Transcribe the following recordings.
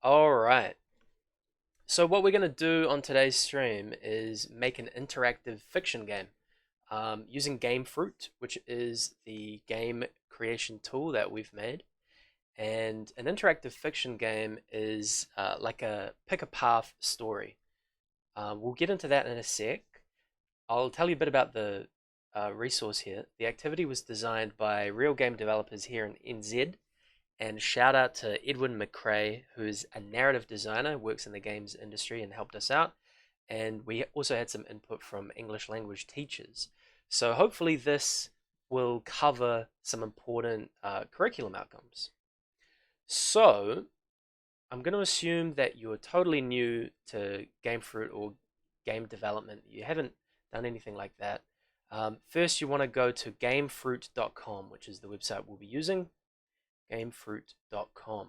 Alright, so what we're going to do on today's stream is make an interactive fiction game using Gamefroot, which is the game creation tool that we've made. And an interactive fiction game is like a pick a path story. We'll get into that in a sec. I'll tell you a bit about the resource here. The activity was designed by real game developers here in NZ. And shout out to Edwin McRae, who's a narrative designer, works in the games industry and helped us out. And we also had some input from English language teachers. So hopefully this will cover some important curriculum outcomes. So I'm going to assume that you're totally new to Gamefruit or game development. You haven't done anything like that. First, you want to go to gamefruit.com, which is the website we'll be using. Gamefruit.com,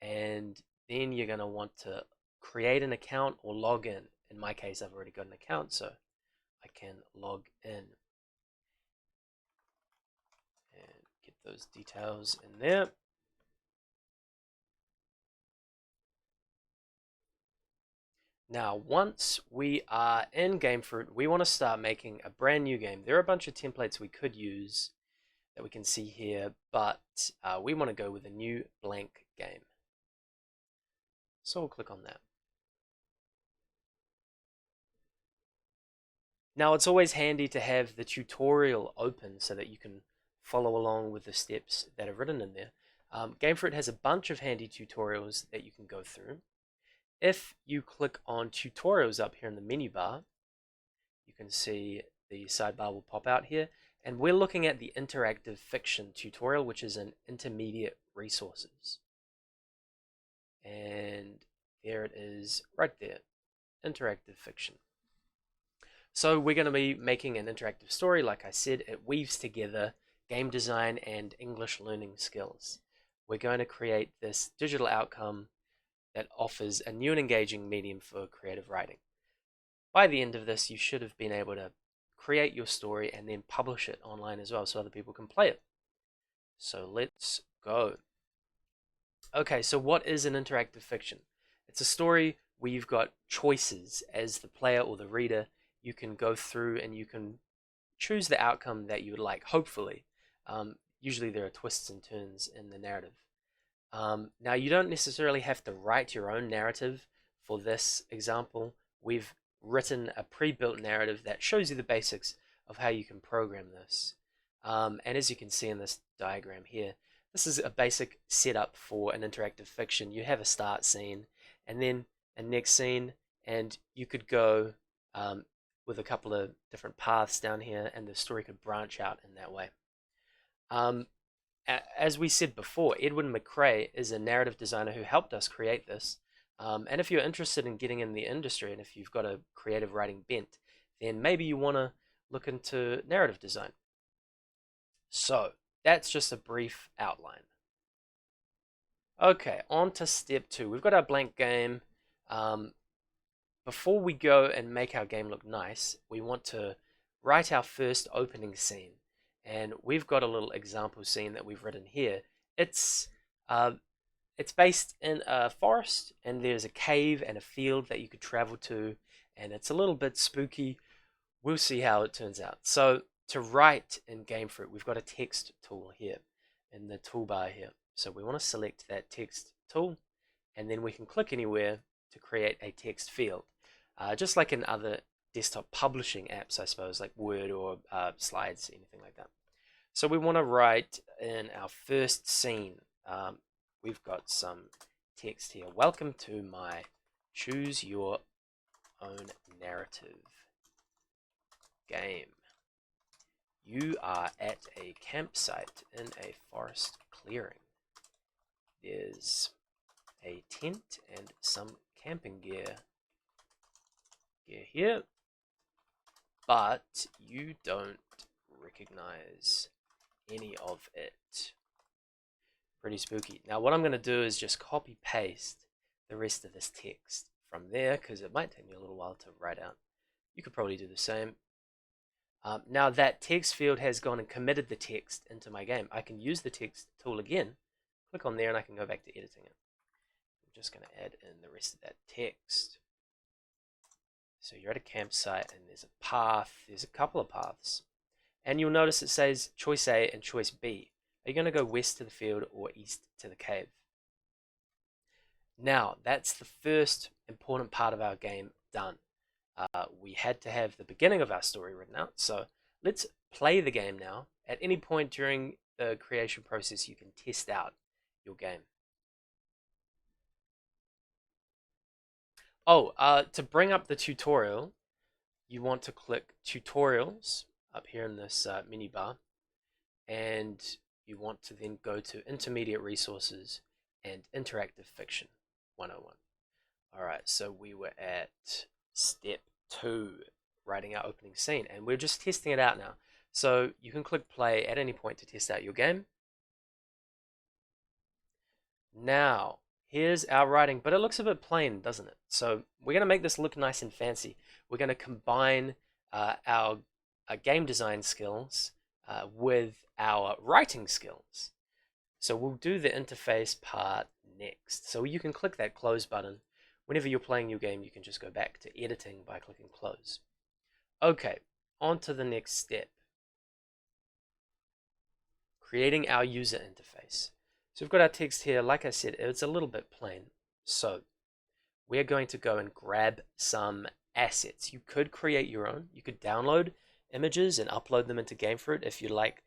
and then you're going to want to create an account or log in. In my case, I've already got an account, so I can log in and get those details in there. Now, once we are in Gamefruit, we want to start making a brand new game. There are a bunch of templates we could use that we can see here, but we want to go with a new blank game. So we'll click on that. Now it's always handy to have the tutorial open so that you can follow along with the steps that are written in there. Gamefruit has a bunch of handy tutorials that you can go through. If you click on tutorials up here in the menu bar, you can see the sidebar will pop out here. And we're looking at the interactive fiction tutorial, which is an intermediate resources. And there it is right there, interactive fiction. So we're going to be making an interactive story. Like I said, it weaves together game design and English learning skills. We're going to create this digital outcome that offers a new and engaging medium for creative writing. By the end of this, you should have been able to create your story and then publish it online as well so other people can play it. So let's go. Okay, so what is an interactive fiction? It's a story where you've got choices as the player or the reader. You can go through and you can choose the outcome that you would like, hopefully. Usually there are twists and turns in the narrative. Now you don't necessarily have to write your own narrative for this example. We've written a pre-built narrative that shows you the basics of how you can program this. And as you can see in this diagram here, this is a basic setup for an interactive fiction. You have a start scene and then a next scene, and you could go with a couple of different paths down here, and the story could branch out in that way. As we said before, Edwin McRae is a narrative designer who helped us create this. And if you're interested in getting in the industry, and if you've got a creative writing bent, then maybe you want to look into narrative design. So that's just a brief outline. Okay, on to step 2. We've got our blank game. Before we go and make our game look nice, we want to write our first opening scene. And we've got a little example scene that we've written here. It's based in a forest, and there's a cave and a field that you could travel to, and it's a little bit spooky. We'll see how it turns out. So to write in Gamefruit, we've got a text tool here in the toolbar here. So we want to select that text tool, and then we can click anywhere to create a text field. Just like in other desktop publishing apps, I suppose, like Word or Slides, anything like that. So we want to write in our first scene. We've got some text here. Welcome to my choose your own narrative game. You are at a campsite in a forest clearing. There's a tent and some camping gear here, but you don't recognize any of it. Pretty spooky. Now what I'm going to do is just copy paste the rest of this text from there, because it might take me a little while to write out. You could probably do the same. Now that text field has gone and committed the text into my game. I can use the text tool again, click on there, and I can go back to editing it. just going to add in the rest of that text. So you're at a campsite and there's a path, there's a couple of paths. And you'll notice it says choice A and choice B. Are you going to go west to the field or east to the cave? Now, that's the first important part of our game done. We had to have the beginning of our story written out, so let's play the game now. At any point during the creation process, you can test out your game. Oh, to bring up the tutorial, you want to click Tutorials up here in this menu bar, and you want to then go to Intermediate Resources and Interactive Fiction 101. Alright, so we were at step 2, writing our opening scene, and we're just testing it out now. So you can click play at any point to test out your game. Now, here's our writing, but it looks a bit plain, doesn't it? So we're going to make this look nice and fancy. We're going to combine our game design skills with our writing skills. So we'll do the interface part next. So you can click that close button. Whenever you're playing your game, you can just go back to editing by clicking close. Okay, on to the next step. Creating our user interface. So we've got our text here. Like I said, it's a little bit plain. So we're going to go and grab some assets. You could create your own. You could download images and upload them into Gamefroot if you like.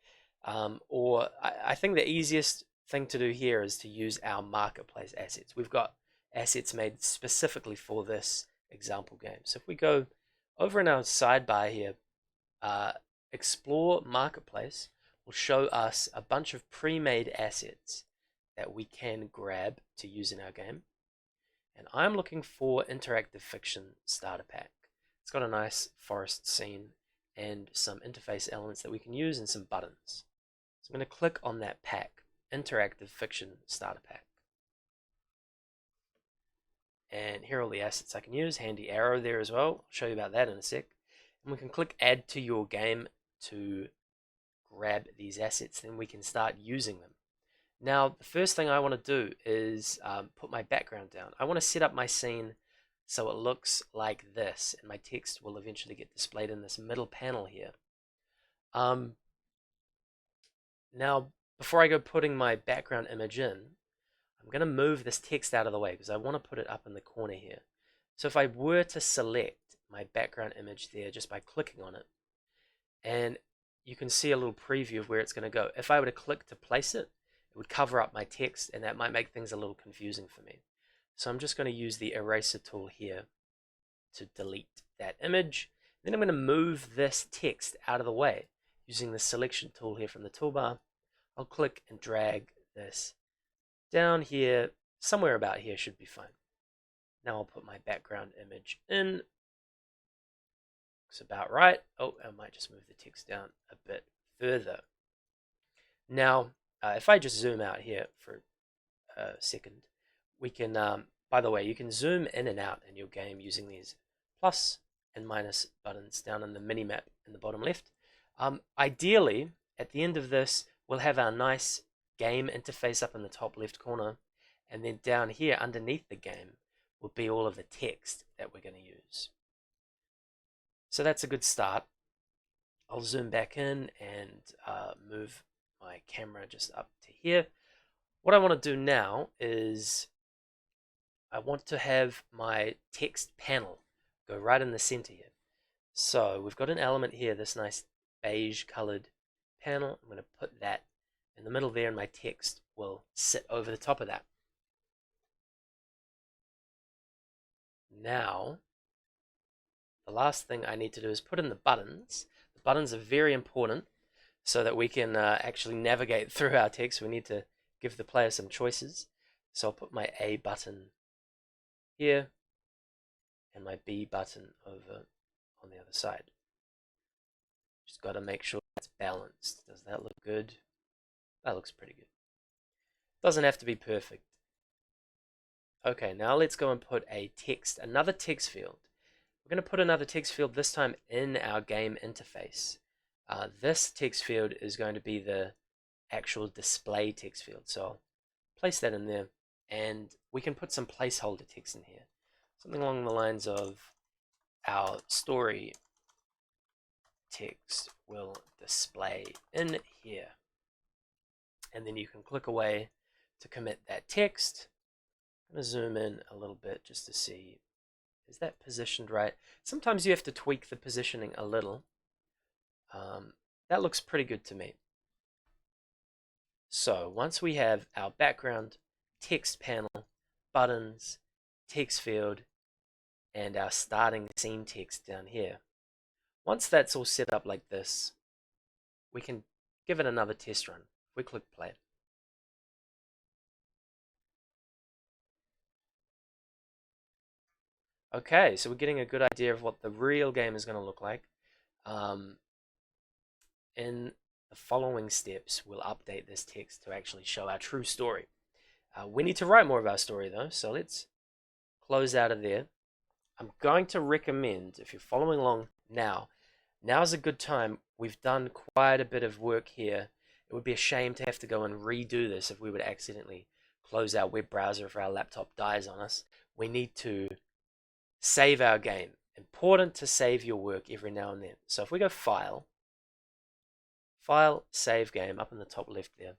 Or I think the easiest thing to do here is to use our marketplace assets. We've got assets made specifically for this example game. So if we go over in our sidebar here, Explore Marketplace will show us a bunch of pre-made assets that we can grab to use in our game. And I'm looking for Interactive Fiction Starter Pack. It's got a nice forest scene and some interface elements that we can use and some buttons. So I'm going to click on that pack, Interactive Fiction Starter Pack. And here are all the assets I can use. Handy arrow there as well. I'll show you about that in a sec. And we can click Add to Your Game to grab these assets. Then we can start using them. Now, the first thing I want to do is put my background down. I want to set up my scene so it looks like this, and my text will eventually get displayed in this middle panel here. Now, before I go putting my background image in, I'm going to move this text out of the way because I want to put it up in the corner here. So if I were to select my background image there just by clicking on it, and you can see a little preview of where it's going to go. If I were to click to place it, it would cover up my text, and that might make things a little confusing for me. So I'm just going to use the eraser tool here to delete that image. Then I'm going to move this text out of the way using the selection tool here from the toolbar. I'll click and drag this down here. Somewhere about here should be fine. Now I'll put my background image in. Looks about right. Oh, I might just move the text down a bit further. Now, if I just zoom out here for a second, we can, by the way, you can zoom in and out in your game using these plus and minus buttons down in the mini-map in the bottom left. Ideally, at the end of this, we'll have our nice game interface up in the top left corner, and then down here underneath the game will be all of the text that we're going to use. So that's a good start. I'll zoom back in and move my camera just up to here. What I want to do now is I want to have my text panel go right in the center here. So we've got an element here, this nice beige colored panel. I'm going to put that in the middle there, and my text will sit over the top of that. Now, the last thing I need to do is put in the buttons. The buttons are very important so that we can actually navigate through our text. We need to give the player some choices. So I'll put my A button here and my B button over on the other side. Just got to make sure that's balanced. Does that look good? That looks pretty good. Doesn't have to be perfect. Okay, now let's go and put another text field. We're going to put another text field, this time in our game interface. This text field is going to be the actual display text field. So I'll place that in there, and we can put some placeholder text in here. Something along the lines of, our story text will display in here. And then you can click away to commit that text. I'm going to zoom in a little bit just to see, is that positioned right? Sometimes you have to tweak the positioning a little. That looks pretty good to me. So once we have our background, text panel, buttons, text field, and our starting scene text down here, once that's all set up like this, we can give it another test run. If we click play. Okay, so we're getting a good idea of what the real game is going to look like. In the following steps, we'll update this text to actually show our true story. We need to write more of our story though, so let's close out of there. I'm going to recommend, if you're following along now's a good time. We've done quite a bit of work here. It would be a shame to have to go and redo this if we would accidentally close our web browser if our laptop dies on us. We need to save our game. Important to save your work every now and then. So if we go File, Save Game, up in the top left there.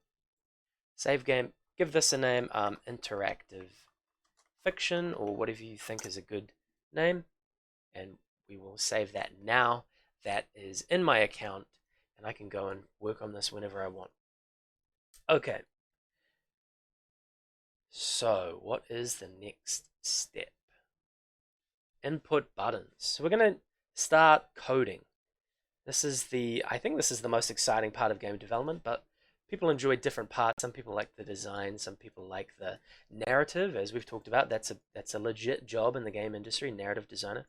Save game, give this a name, Interactive Fiction, or whatever you think is a good name. And we will save that now. That is in my account, and I can go and work on this whenever I want. Okay. So what is the next step? Input buttons. So we're going to start coding. I think this is the most exciting part of game development, but people enjoy different parts. Some people like the design, some people like the narrative, as we've talked about. That's a legit job in the game industry, narrative designer.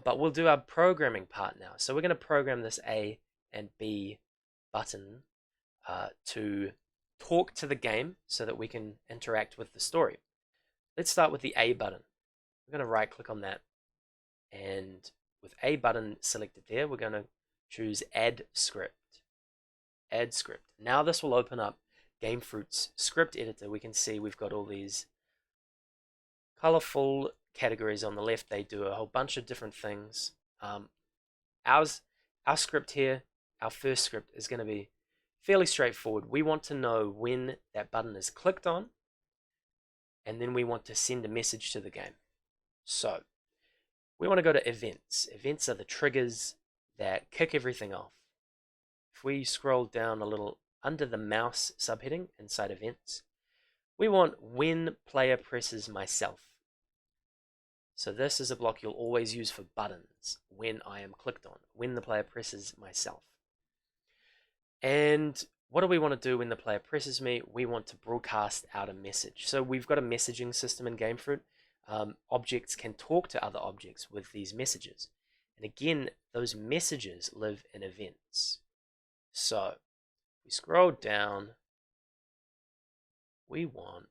But we'll do our programming part now. So we're going to program this A and B button to talk to the game so that we can interact with the story. Let's start with the A button. We're going to right click on that, and with A button selected there, we're going to choose Add Script. Add Script. Now this will open up Gamefroot's script editor. We can see we've got all these colorful categories on the left. They do a whole bunch of different things. Our script here, our first script, is going to be fairly straightforward. We want to know when that button is clicked on, and then we want to send a message to the game. So we want to go to events. Events are the triggers that kick everything off. If we scroll down a little under the mouse subheading inside events, we want when player presses myself. So this is a block you'll always use for buttons, when I am clicked on, when the player presses myself. And what do we want to do when the player presses me? We want to broadcast out a message. So we've got a messaging system in Gamefroot. Objects can talk to other objects with these messages. And again, those messages live in events. So we scroll down, we want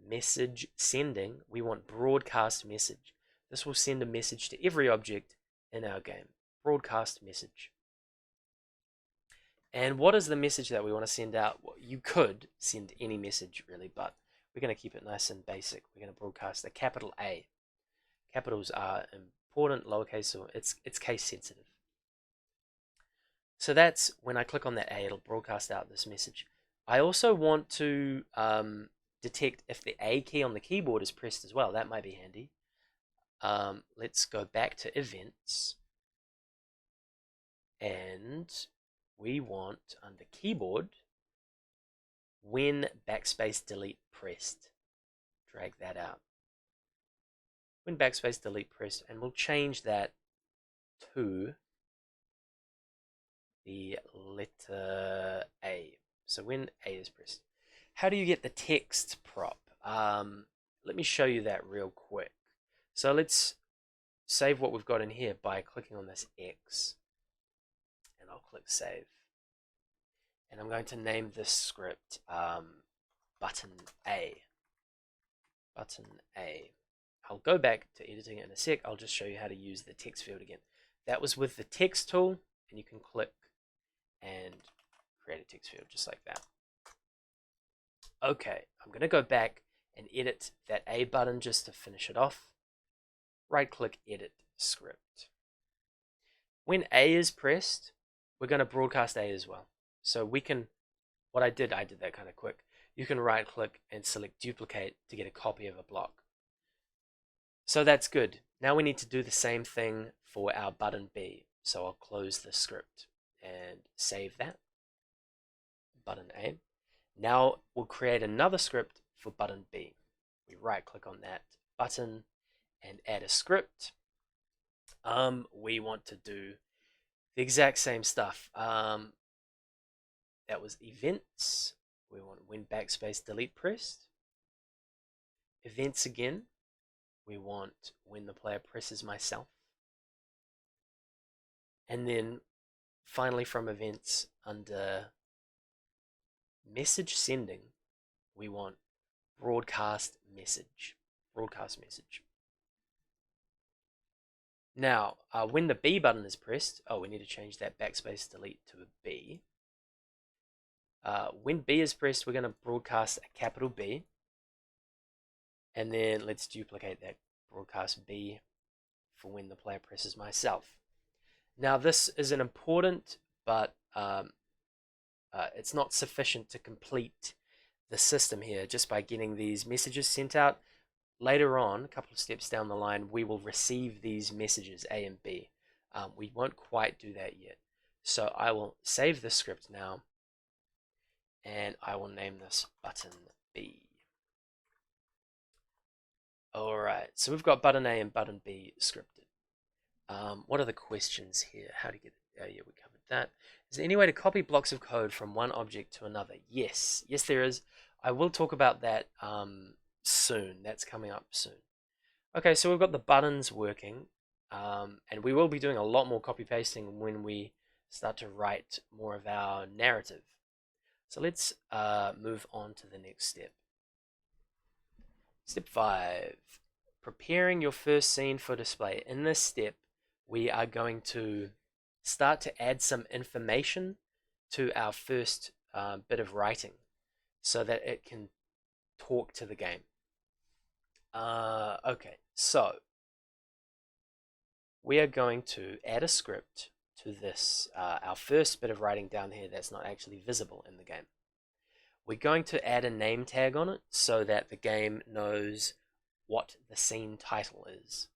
message sending, we want broadcast message. This will send a message to every object in our game. Broadcast message. And what is the message that we want to send out? Well, you could send any message really, but we're going to keep it nice and basic. We're going to broadcast a capital A. Capitals are important, lowercase, so it's case sensitive. So that's when I click on that A, it'll broadcast out this message. I also want to detect if the A key on the keyboard is pressed as well. That might be handy. Let's go back to events, and we want under keyboard when backspace delete pressed. Drag that out. When backspace delete pressed, and we'll change that to the letter A. So when A is pressed. How do you get the text prop? Let me show you that real quick. So let's save what we've got in here by clicking on this X. And I'll click save. And I'm going to name this script button A. Button A. I'll go back to editing in a sec. I'll just show you how to use the text field again. That was with the text tool, and you can click and create a text field just like that. Okay, I'm going to go back and edit that A button just to finish it off. Right click, edit script. When A is pressed, we're going to broadcast A as well. So we can, I did that kind of quick. You can right click and select duplicate to get a copy of a block. So that's good. Now we need to do the same thing for our button B. So I'll close the script and save that. Button A. Now we'll create another script for button B. We right click on that button and add a script. We want to do the exact same stuff. That was events. We want when backspace delete pressed. Events again. We want when the player presses myself. And then finally from events under message sending, we want broadcast message. Broadcast message. Now, when the B button is pressed, we need to change that backspace delete to a B. When B is pressed, we're going to broadcast a capital B. And then let's duplicate that broadcast B for when the player presses myself. Now, this is an important, but it's not sufficient to complete the system here just by getting these messages sent out. Later on, a couple of steps down the line, we will receive these messages A and B. We won't quite do that yet. So I will save this script now, and I will name this button B. Alright, so we've got button A and button B scripted. What are the questions here? How to get it? Oh yeah, we covered that. Is there any way to copy blocks of code from one object to another? Yes, there is. I will talk about that soon. That's coming up soon. Okay, so we've got the buttons working, and we will be doing a lot more copy pasting when we start to write more of our narrative. So let's move on to the next step. Step 5, preparing your first scene for display. In this step, we are going to start to add some information to our first bit of writing so that it can talk to the game. Okay, so we are going to add a script to this, our first bit of writing down here that's not actually visible in the game. We're going to add a name tag on it so that the game knows what the scene title is.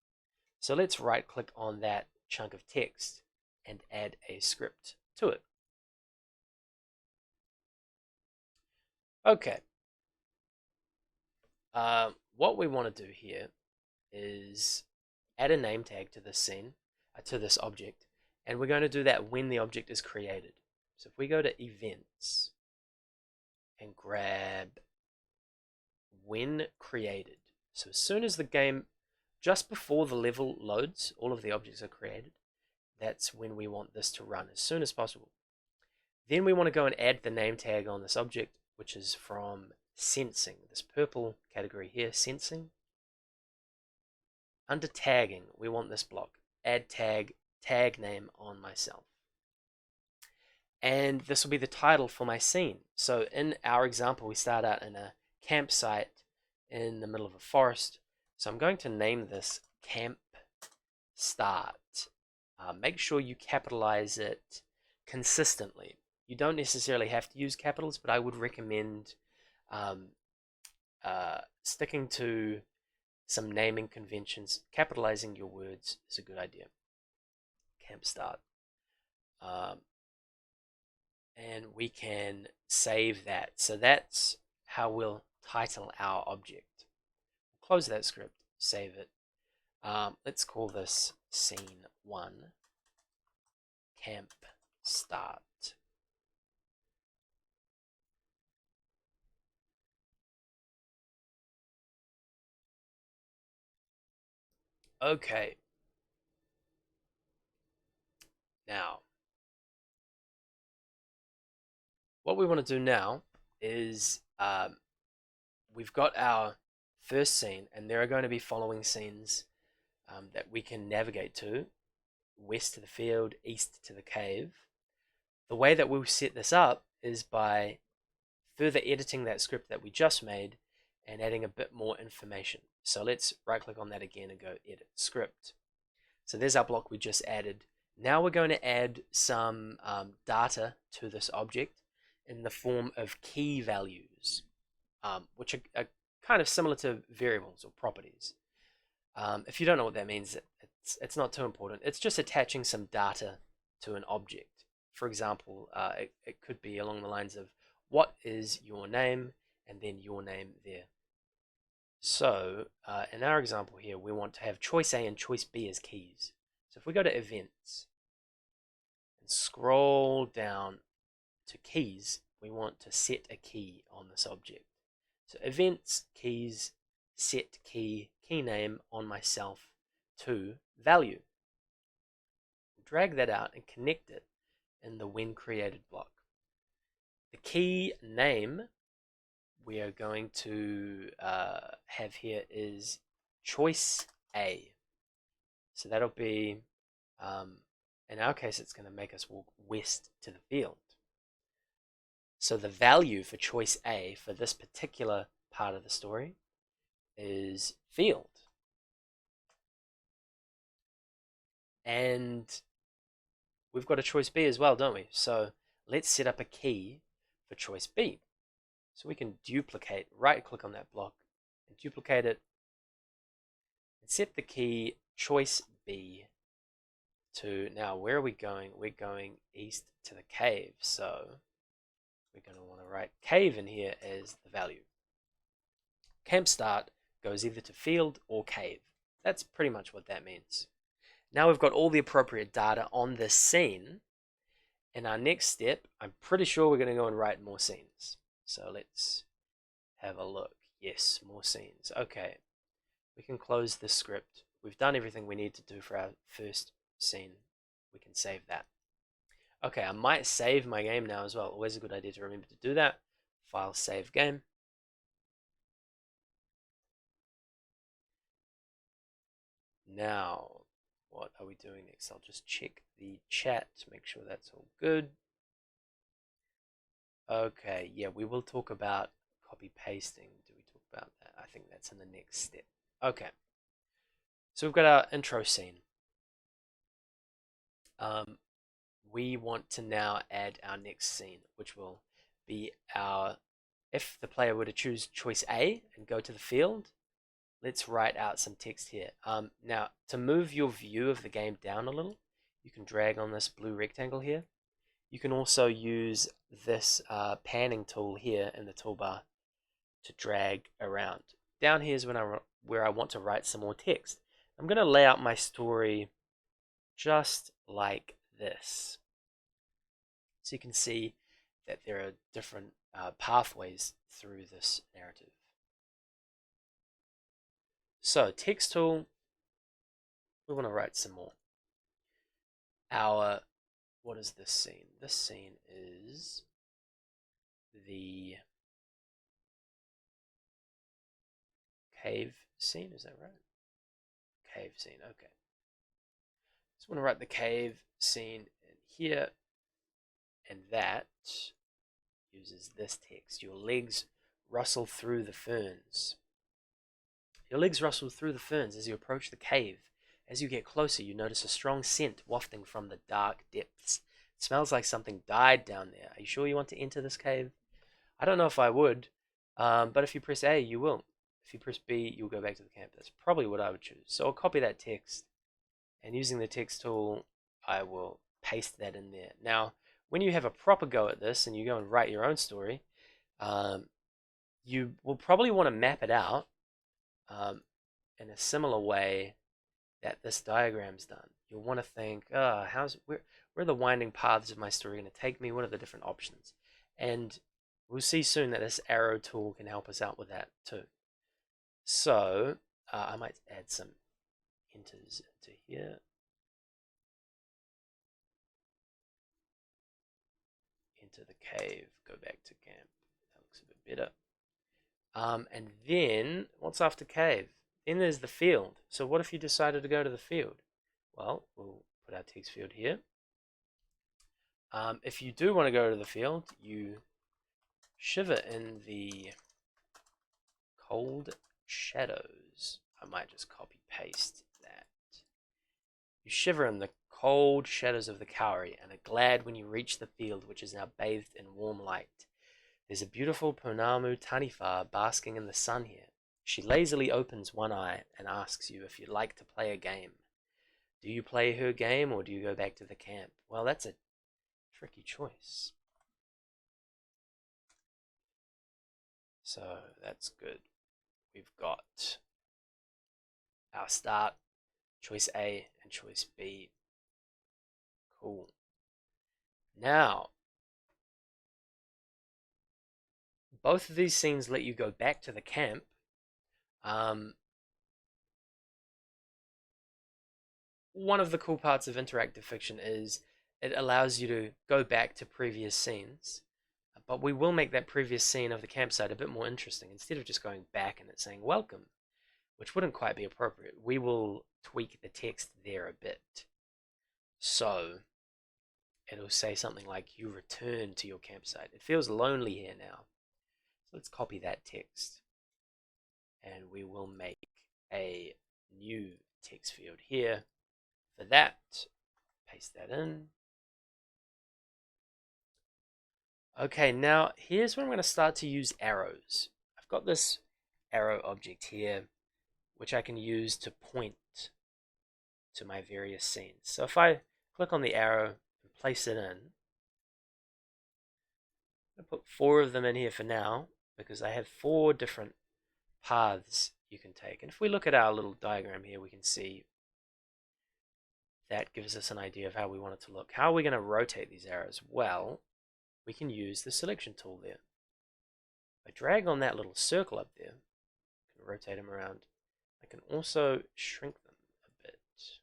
So let's right click on that chunk of text and add a script to it. Okay. What we want to do here is add a name tag to this scene, to this object, and we're going to do that when the object is created. So if we go to events and grab when created, so as soon as the game, just before the level loads, all of the objects are created. That's when we want this to run, as soon as possible. Then we want to go and add the name tag on this object, which is from sensing, this purple category here, sensing. Under tagging, we want this block, add tag name on myself. And this will be the title for my scene. So in our example, we start out in a campsite in the middle of a forest. So I'm going to name this Camp Start. Make sure you capitalize it consistently. You don't necessarily have to use capitals, but I would recommend sticking to some naming conventions. Capitalizing your words is a good idea. Camp Start. And we can save that. So that's how we'll title our object. Close that script, save it. Let's call this scene 1, Camp Start. Okay. Now, what we want to do now is we've got our first scene, and there are going to be following scenes that we can navigate to. West to the field, east to the cave. The way that we'll set this up is by further editing that script that we just made and adding a bit more information. So let's right click on that again and go edit script. So there's our block we just added. Now we're going to add some data to this object in the form of key values, which are kind of similar to variables or properties. If you don't know what that means, it's not too important. It's just attaching some data to an object. For example, it could be along the lines of, what is your name, and then your name there. So in our example here, we want to have choice A and choice B as keys. So if we go to events and scroll down to keys, we want to set a key on this object. So events, keys, set key, key name on myself to value. Drag that out and connect it in the when created block. The key name we are going to have here is choice A. So that'll be, in our case, it's going to make us walk west to the field. So the value for choice A for this particular part of the story is field. And we've got a choice B as well, don't we? So let's set up a key for choice B. So we can duplicate, right click on that block and duplicate it and set the key choice B to, now where are we going? We're going east to the cave. So we're going to want to write cave in here as the value. Camp start goes either to field or cave. That's pretty much what that means. Now we've got all the appropriate data on this scene. In our next step, I'm pretty sure we're going to go and write more scenes. So let's have a look. Yes, more scenes. Okay, we can close this script. We've done everything we need to do for our first scene. We can save that. Okay, I might save my game now as well. Always a good idea to remember to do that. File, save game. Now, what are we doing next? I'll just check the chat to make sure that's all good. Okay, yeah, we will talk about copy pasting. Do we talk about that? I think that's in the next step. Okay, so we've got our intro scene. We want to now add our next scene, which will be our, if the player were to choose choice A and go to the field, let's write out some text here. Now, to move your view of the game down a little, you can drag on this blue rectangle here. You can also use this panning tool here in the toolbar to drag around. Down here is where I want to write some more text. I'm going to lay out my story just like this. So you can see that there are different pathways through this narrative. So text tool, we want to write some more. What is this scene? This scene is the cave scene, is that right? Cave scene, okay. So I want to write the cave scene in here, and that uses this text. Your legs rustle through the ferns. Your legs rustle through the ferns as you approach the cave. As you get closer, you notice a strong scent wafting from the dark depths. It smells like something died down there. Are you sure you want to enter this cave? I don't know if I would, but if you press A, you will. If you press B, you'll go back to the camp. That's probably what I would choose. So I'll copy that text, and using the text tool, I will paste that in there. Now, when you have a proper go at this, and you go and write your own story, you will probably want to map it out in a similar way that this diagram's done. You'll want to think, where are the winding paths of my story going to take me? What are the different options? And we'll see soon that this arrow tool can help us out with that too. So I might add some enters into here. Enter the cave, go back to camp. That looks a bit better. And then, what's after cave? Then there's the field. So what if you decided to go to the field? Well, we'll put our text field here. If you do want to go to the field, you Shiver in the cold shadows. I might just copy paste that. You shiver in the cold shadows of the Cowrie and are glad when you reach the field, which is now bathed in warm light. There's a beautiful Pounamu Taniwha basking in the sun here. She lazily opens one eye and asks you if you'd like to play a game. Do you play her game or do you go back to the camp? Well, that's a tricky choice. So that's good. We've got our start, choice A and choice B. Cool. Now, both of these scenes let you go back to the camp. One of the cool parts of interactive fiction is it allows you to go back to previous scenes, but we will make that previous scene of the campsite a bit more interesting. Instead of just going back and it saying welcome, which wouldn't quite be appropriate, we will tweak the text there a bit. So it'll say something like, you return to your campsite. It feels lonely here now. So let's copy that text. And we will make a new text field here for that. Paste that in. Okay, now here's where I'm going to start to use arrows. I've got this arrow object here, which I can use to point to my various scenes. So if I click on the arrow and place it in, I'll put 4 of them in here for now, because I have 4 different paths you can take. And if we look at our little diagram here, we can see that gives us an idea of how we want it to look. How are we going to rotate these arrows? Well, we can use the selection tool there. If I drag on that little circle up there, I can rotate them around. I can also shrink them a bit. So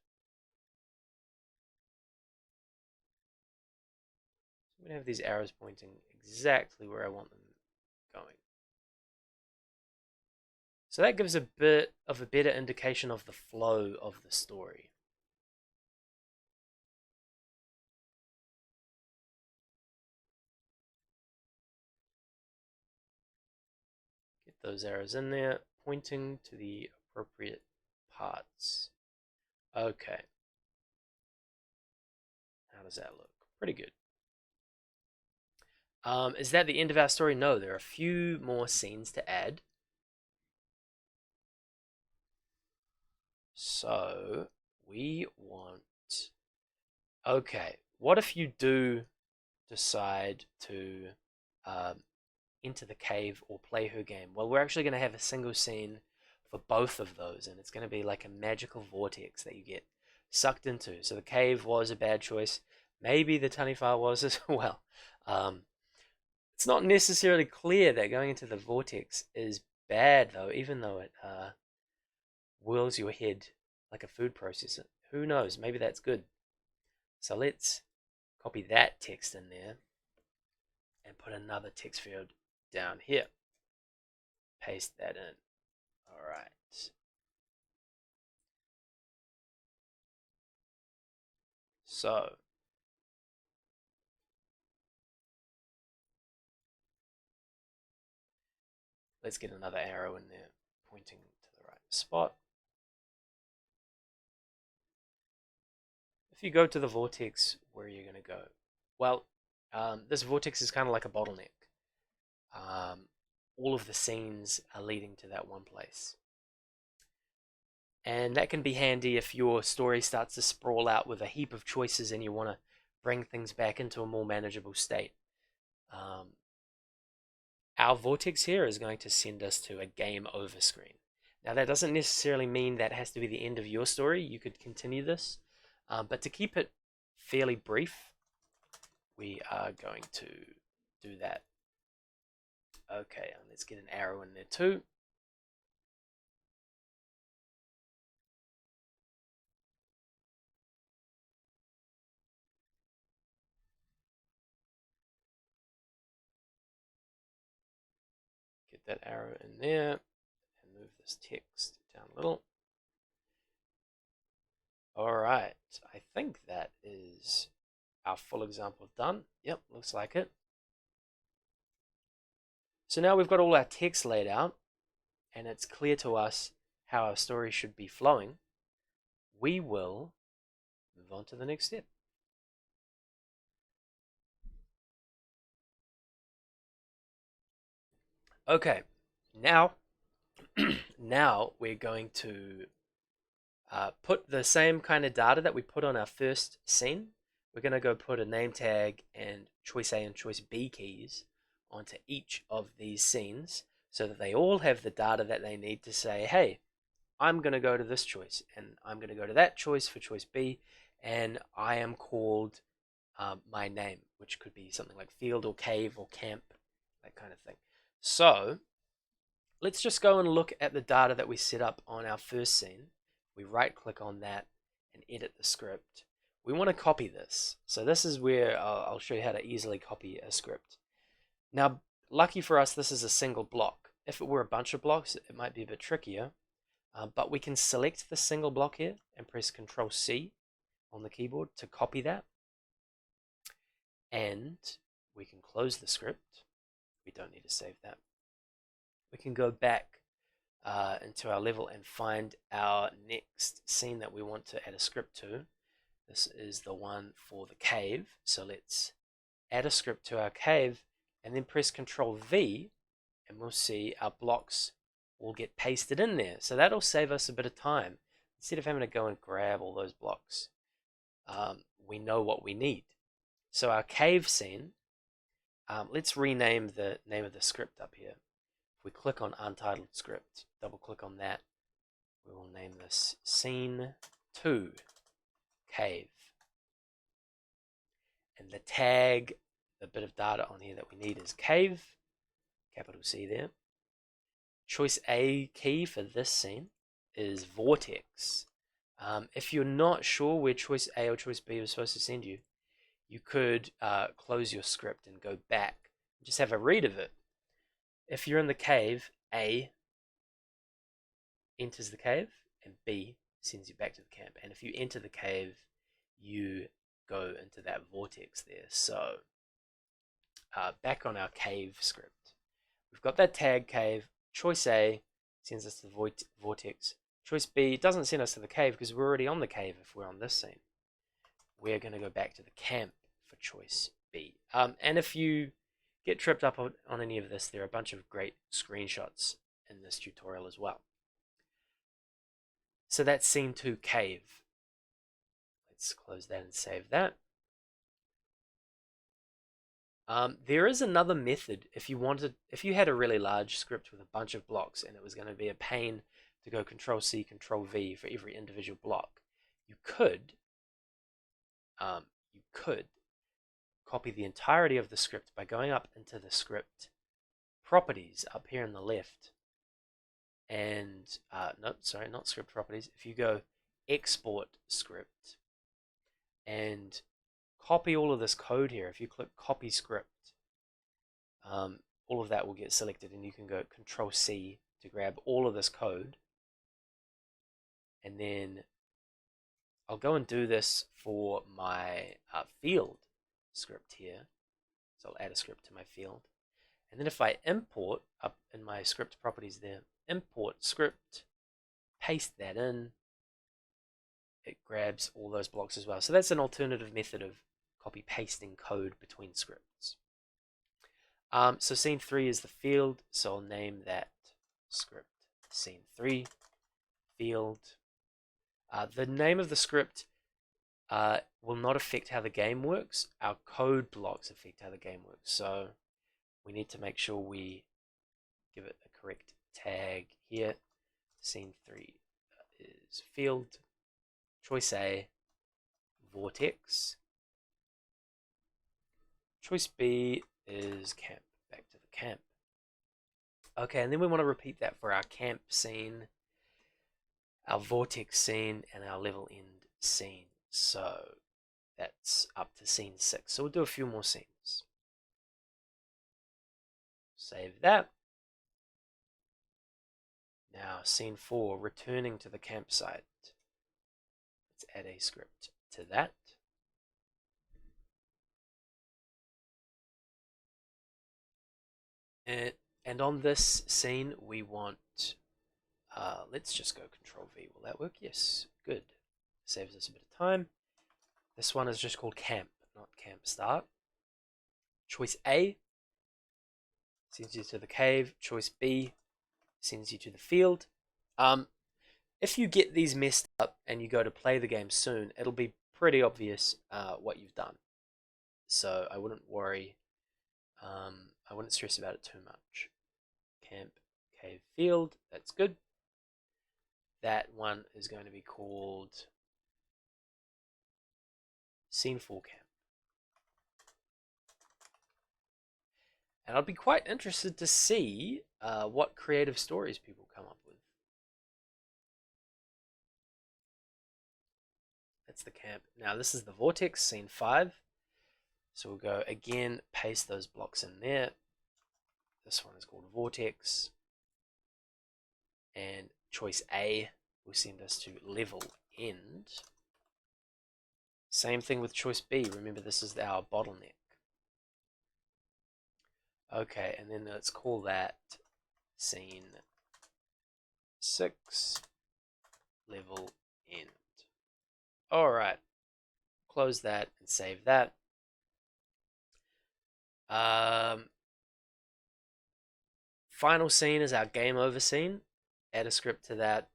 I'm going to have these arrows pointing exactly where I want them going. So that gives a bit of a better indication of the flow of the story. Get those arrows in there, pointing to the appropriate parts. Okay. How does that look? Pretty good. Is that the end of our story? No, there are a few more scenes to add. So we want... Okay, what if you do decide to enter the cave or play her game? Well, we're actually going to have a single scene for both of those, and it's going to be like a magical vortex that you get sucked into. So the cave was a bad choice. Maybe the Taniwha was as well. It's not necessarily clear that going into the vortex is bad, though, even though it whirls your head like a food processor. Who knows? Maybe that's good. So let's copy that text in there and put another text field down here. Paste that in. All right. So let's get another arrow in there pointing to the right spot. If you go to the vortex, where are you going to go? Well, this vortex is kind of like a bottleneck. All of the scenes are leading to that one place. And that can be handy if your story starts to sprawl out with a heap of choices and you want to bring things back into a more manageable state. Our vortex here is going to send us to a game over screen. Now that doesn't necessarily mean that has to be the end of your story. You could continue this, but to keep it fairly brief, we are going to do that. Okay, and let's get an arrow in there too. Get that arrow in there and move this text down a little. Alright, I think that is our full example done. Yep, looks like it. So now we've got all our text laid out, and it's clear to us how our story should be flowing. We will move on to the next step. Okay, now we're going to put the same kind of data that we put on our first scene. We're going to go put a name tag and choice A and choice B keys onto each of these scenes so that they all have the data that they need to say, hey, I'm going to go to this choice and I'm going to go to that choice for choice B, and I am called my name, which could be something like field or cave or camp, that kind of thing. So let's just go and look at the data that we set up on our first scene. We right click on that and edit the script. We want to copy this. So this is where I'll show you how to easily copy a script. Now, lucky for us, this is a single block. If it were a bunch of blocks, it might be a bit trickier. But we can select the single block here and press Control C on the keyboard to copy that. And we can close the script. We don't need to save that. We can go back into our level and find our next scene that we want to add a script to. This is the one for the cave. So let's add a script to our cave and then press Control V, and we'll see our blocks will get pasted in there. So that'll save us a bit of time. Instead of having to go and grab all those blocks, we know what we need. So our cave scene, let's rename the name of the script up here. If we click on Untitled Script, double click on that, we will name this Scene 2 Cave. And the tag, the bit of data on here that we need is cave, capital C there. Choice A key for this scene is Vortex. If you're not sure where choice A or choice B was supposed to send you, you could close your script and go back and just have a read of it. If you're in the cave, A enters the cave and B sends you back to the camp. And if you enter the cave, you go into that vortex there. So back on our cave script, we've got that tag cave. Choice A sends us to the vortex. Choice B doesn't send us to the cave because we're already on the cave if we're on this scene. We're going to go back to the camp for choice B. And if you get tripped up on any of this, there are a bunch of great screenshots in this tutorial as well. So that's scene 2 cave. Let's close that and save that. There is another method if you had a really large script with a bunch of blocks and it was going to be a pain to go Control C, Control V for every individual block. You could copy the entirety of the script by going up into the script properties up here on the left. And nope, sorry, not script properties. If you go export script and copy all of this code here, if you click copy script, all of that will get selected, and you can go Control C to grab all of this code. And then I'll go and do this for my field script here. So I'll add a script to my field. And then if I import up in my script properties there, import script, paste that in, it grabs all those blocks as well. So that's an alternative method of copy pasting code between scripts. So scene 3 is the field, so I'll name that script scene 3 field. The name of the script will not affect how the game works. Our code blocks affect how the game works. So we need to make sure we give it a correct tag here. Scene 3 is field. Choice A, vortex. Choice B is camp. Back to the camp. Okay, and then we want to repeat that for our camp scene, our vortex scene, and our level end scene. So that's up to scene 6. So we'll do a few more scenes. Save that. Now scene 4, returning to the campsite. Let's add a script to that. And on this scene, we want, let's just go Control V. Will that work? Yes, good. Saves us a bit of time. This one is just called camp, not camp start. Choice A sends you to the cave. Choice B sends you to the field. If you get these messed up and you go to play the game soon, it'll be pretty obvious what you've done. So I wouldn't worry. I wouldn't stress about it too much. Camp, cave, field. That's good. That one is going to be called Scene 4 Camp. And I'd be quite interested to see what creative stories people come up with. That's the camp. Now this is the Vortex, Scene 5. So we'll go again, paste those blocks in there. This one is called Vortex. And choice A will send us to level end. Same thing with choice B. Remember, this is our bottleneck. Okay, and then let's call that scene 6 level end. Alright, close that and save that. Final scene is our game over scene. Add a script to that,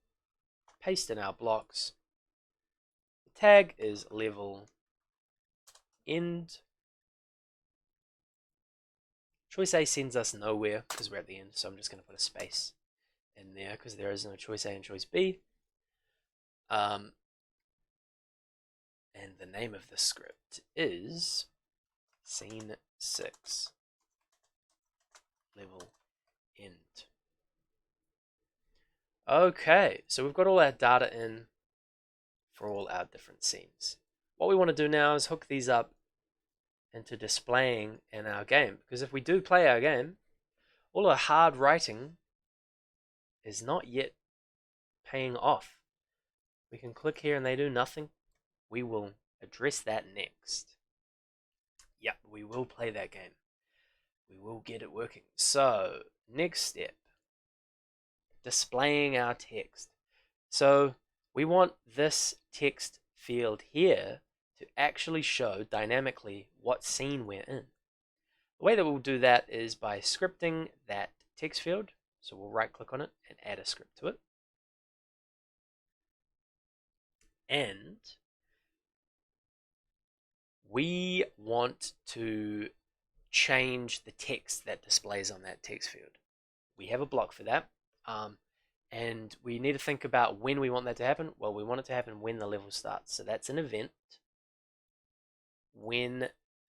paste in our blocks. The tag is level end. Choice A sends us nowhere because we're at the end, so I'm just going to put a space in there because there is no choice A and choice B. And the name of the script is Scene 6 level end. Okay, so we've got all our data in for all our different scenes. What we want to do now is hook these up into displaying in our game, because if we do play our game, all our hard writing is not yet paying off. We can click here and they do nothing. We will address that next. Yep, we will play that game. We will get it working. So, next step, displaying our text. So, we want this text field here to actually show dynamically what scene we're in. The way that we'll do that is by scripting that text field. So we'll right click on it and add a script to it. And we want to change the text that displays on that text field. We have a block for that. And we need to think about when we want that to happen. Well, we want it to happen when the level starts. So that's an event. When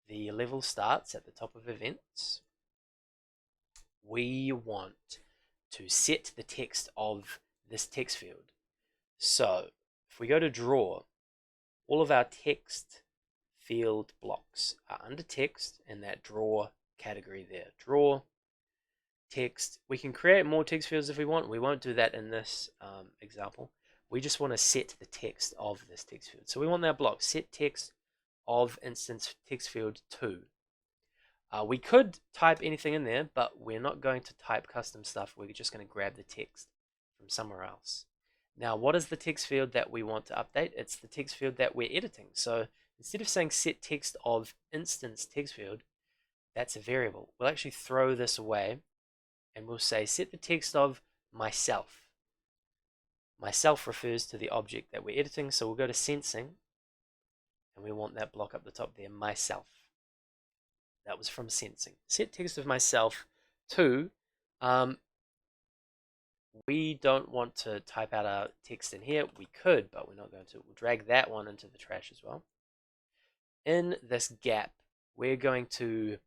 the level starts at the top of events, we want to set the text of this text field. So if we go to draw, all of our text field blocks are under text in that draw category there. Draw, text. We can create more text fields if we want. We won't do that in this example. We just want to set the text of this text field. So we want that block, set text of instance text field 2. We could type anything in there, but we're not going to type custom stuff. We're just going to grab the text from somewhere else. Now, what is the text field that we want to update? It's the text field that we're editing. So instead of saying set text of instance text field, that's a variable. We'll actually throw this away and we'll say set the text of myself. Myself refers to the object that we're editing, so we'll go to sensing and we want that block up the top there, myself. That was from sensing. Set text of myself to, we don't want to type out our text in here. We could, but we're not going to. We'll drag that one into the trash as well. In this gap, we're going to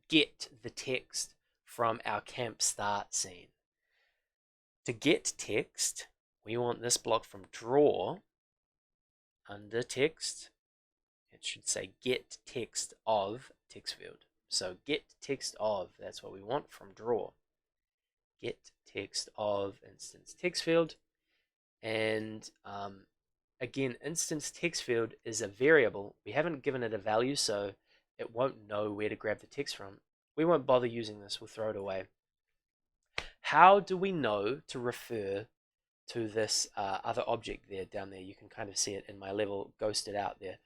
get the text from our camp start scene. To get text, we want this block from draw. Under text, it should say get text of text field. So get text of, that's what we want from draw. Get text of instance text field. And again, instance text field is a variable. We haven't given it a value, so it won't know where to grab the text from. We won't bother using this, we'll throw it away. how do we know to refer to this other object there down there? You can kind of see it in my level ghosted out there.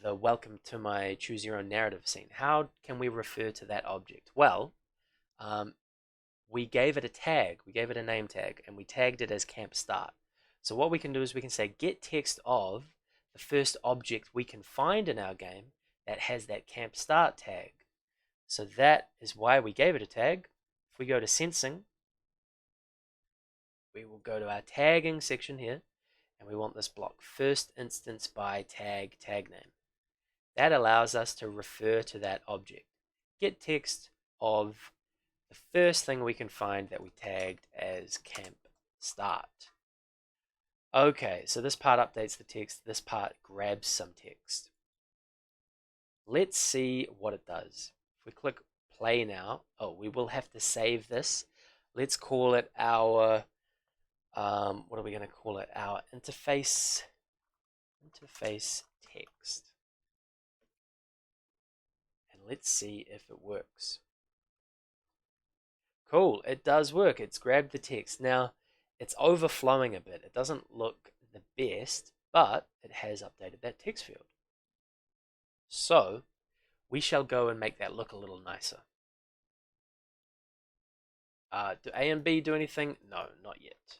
The welcome to my choose your own narrative scene. How can we refer to that object? Well, we gave it a tag, we gave it a name tag, and we tagged it as camp start. So what we can do is we can say get text of the first object we can find in our game that has that camp start tag. So that is why we gave it a tag. If we go to sensing, we will go to our tagging section here, and we want this block, first instance by tag name. That allows us to refer to that object. Get text of the first thing we can find that we tagged as camp start. Okay, so this part updates the text, this part grabs some text. Let's see what it does. If we click play now, we will have to save this. Let's call it our, what are we going to call it? Our interface text. And let's see if it works. Cool, it does work. It's grabbed the text. Now, it's overflowing a bit. It doesn't look the best, but it has updated that text field. So, we shall go and make that look a little nicer. Do A and B do anything? No, not yet.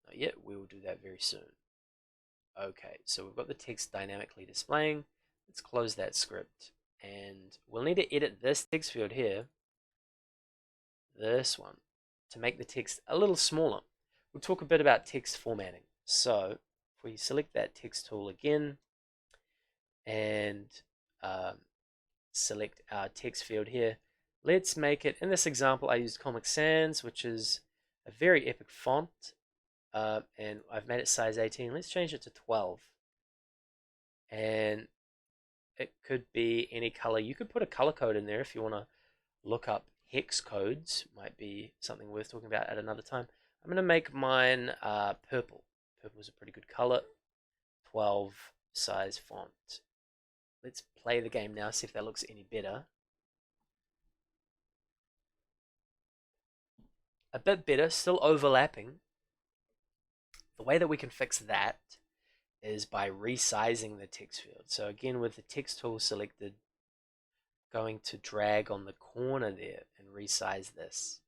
Not yet. We will do that very soon. Okay, so we've got the text dynamically displaying. Let's close that script. And we'll need to edit this text field here, this one, to make the text a little smaller. We'll talk a bit about text formatting. So if we select that text tool again and select our text field here, let's make it, in this example I used Comic Sans, which is a very epic font, and I've made it size 18. Let's change it to 12. And it could be any color. You could put a color code in there if you want to look up hex codes. Might be something worth talking about at another time. I'm going to make mine purple. Purple is a pretty good color. 12 size font. Let's play the game now, see if that looks any better. A bit better, still overlapping. The way that we can fix that is by resizing the text field. So again, with the text tool selected, going to drag on the corner there and resize this.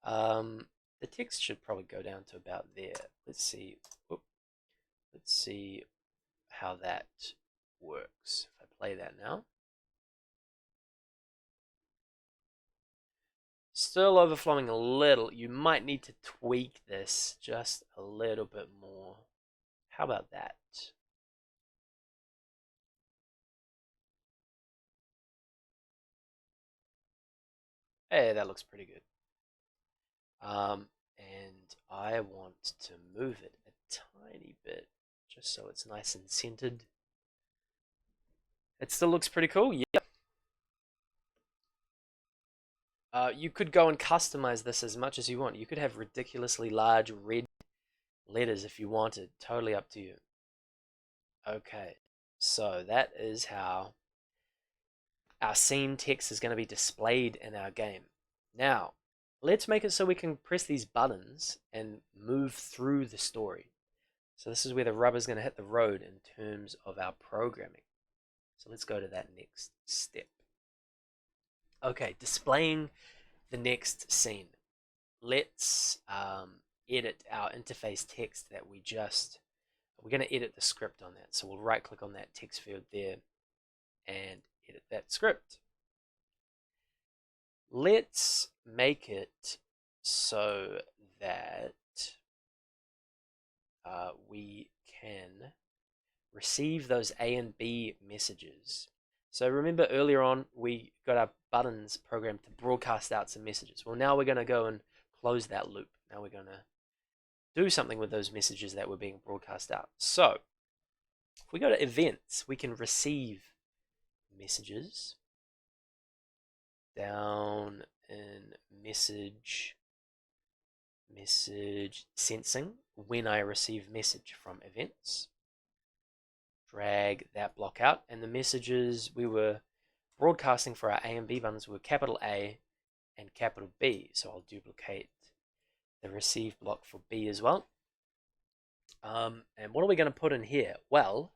The text should probably go down to about there. Let's see. Let's see how that works. If I play that now. Still overflowing a little. You might need to tweak this just a little bit more. How about that? Hey, that looks pretty good. And I want to move it a tiny bit just so it's nice and centered. It still looks pretty cool. Yep. You could go and customize this as much as you want. You could have ridiculously large red letters if you wanted. Totally up to you. Okay, so that is how our scene text is going to be displayed in our game. Now, let's make it so we can press these buttons and move through the story. So this is where the rubber's going to hit the road in terms of our programming. So let's go to that next step. Okay, displaying the next scene. Let's edit our interface text that we're going to edit the script on that. So we'll right click on that text field there and edit that script. Let's make it so that we can receive those A and B messages. So remember earlier on we got our buttons programmed to broadcast out some messages. Well, now we're going to go and close that loop. Now we're going to do something with those messages that were being broadcast out. So if we go to events, we can receive messages. Down in message sensing, when I receive message from events, drag that block out, and the messages we were broadcasting for our A and B buttons were capital A, and capital B. So I'll duplicate the receive block for B as well. And what are we going to put in here? Well,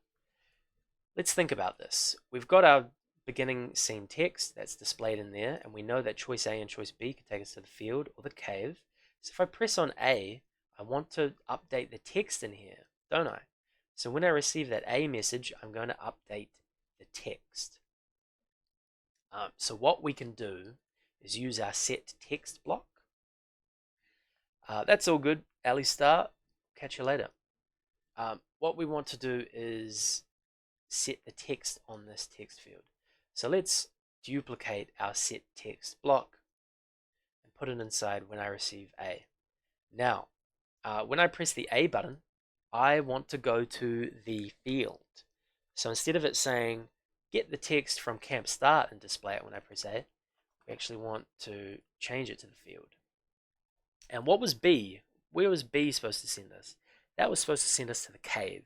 let's think about this. We've got our beginning scene text that's displayed in there, and we know that choice A and choice B can take us to the field or the cave. So if I press on A, I want to update the text in here, don't I? So when I receive that A message, I'm going to update the text. So what we can do is use our set text block. That's all good, Ali Star. Catch you later. What we want to do is set the text on this text field. So let's duplicate our set text block and put it inside when I receive A. Now, when I press the A button, I want to go to the field. So instead of it saying get the text from camp start and display it when I press A, we actually want to change it to the field. And what was B? Where was B supposed to send us? That was supposed to send us to the cave.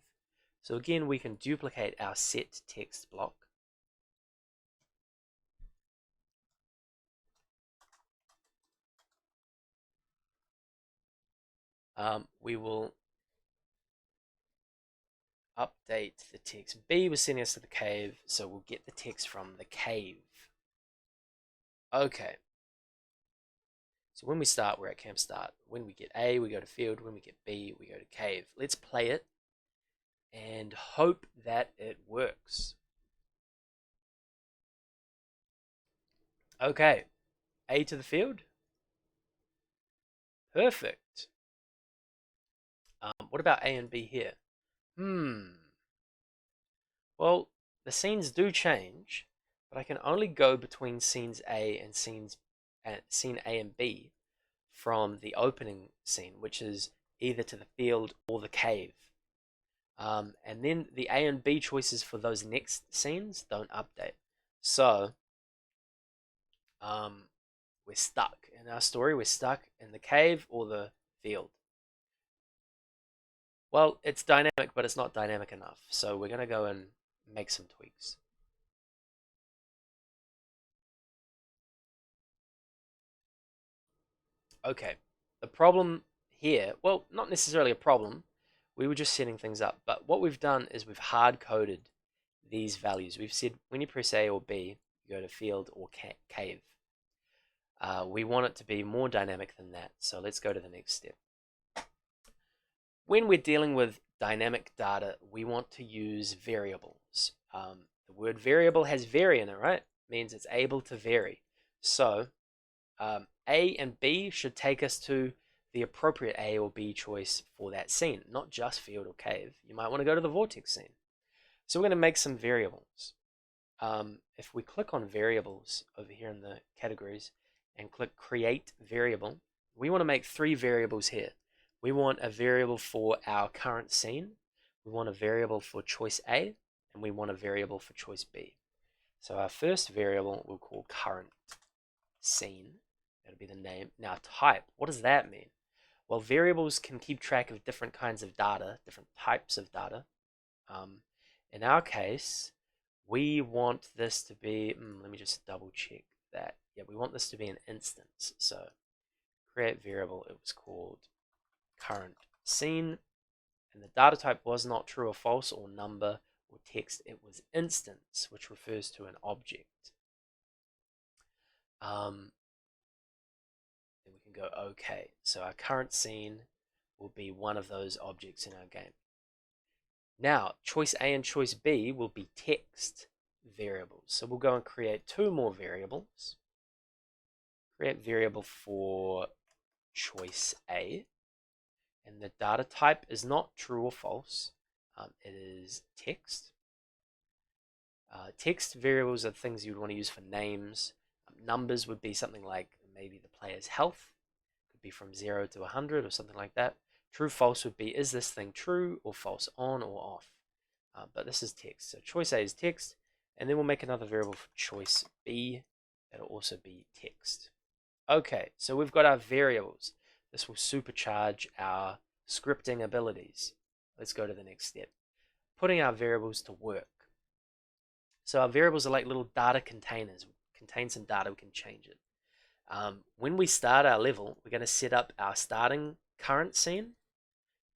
So again, we can duplicate our set text block. We will update the text. B was sending us to the cave, so we'll get the text from the cave. Okay. So when we start, we're at camp start. When we get A, we go to field. When we get B, we go to cave. Let's play it and hope that it works. Okay, A to the field. Perfect. What about A and B here? Well, the scenes do change, but I can only go between scenes A and scene A and B from the opening scene, which is either to the field or the cave. And then the A and B choices for those next scenes don't update. So we're stuck in our story. We're stuck in the cave or the field. Well, it's dynamic, but it's not dynamic enough. So we're going to go and make some tweaks. Okay, the problem here, well, not necessarily a problem. We were just setting things up. But what we've done is we've hard-coded these values. We've said when you press A or B, you go to field or cave. We want it to be more dynamic than that. So let's go to the next step. When we're dealing with dynamic data, we want to use variables. The word variable has vary in it, right? It means it's able to vary. So A and B should take us to the appropriate A or B choice for that scene, not just field or cave. You might want to go to the vortex scene. So we're going to make some variables. If we click on variables over here in the categories and click create variable, we want to make 3 variables here. We want a variable for our current scene, we want a variable for choice A, and we want a variable for choice B. So our first variable we'll call current scene. That'll be the name. Now type, what does that mean? Well, variables can keep track of different kinds of data, different types of data. In our case, we want this to be, let me just double check that. Yeah, we want this to be an instance. So create variable, it was called current scene, and the data type was not true or false or number or text. It was instance, which refers to an object. Then we can go OK. So our current scene will be one of those objects in our game. Now, choice A and choice B will be text variables. So we'll go and create 2 more variables. Create variable for choice A. And the data type is not true or false. It is text. Text variables are things you would want to use for names. Numbers would be something like maybe the player's health. Could be from 0 to 100 or something like that. True, false would be, is this thing true or false, on or off? But this is text. So choice A is text. And then we'll make another variable for choice B. That'll also be text. Okay, so we've got our variables. This will supercharge our scripting abilities. Let's go to the next step. Putting our variables to work. So our variables are like little data containers. We contain some data, we can change it. When we start our level, we're going to set up our starting current scene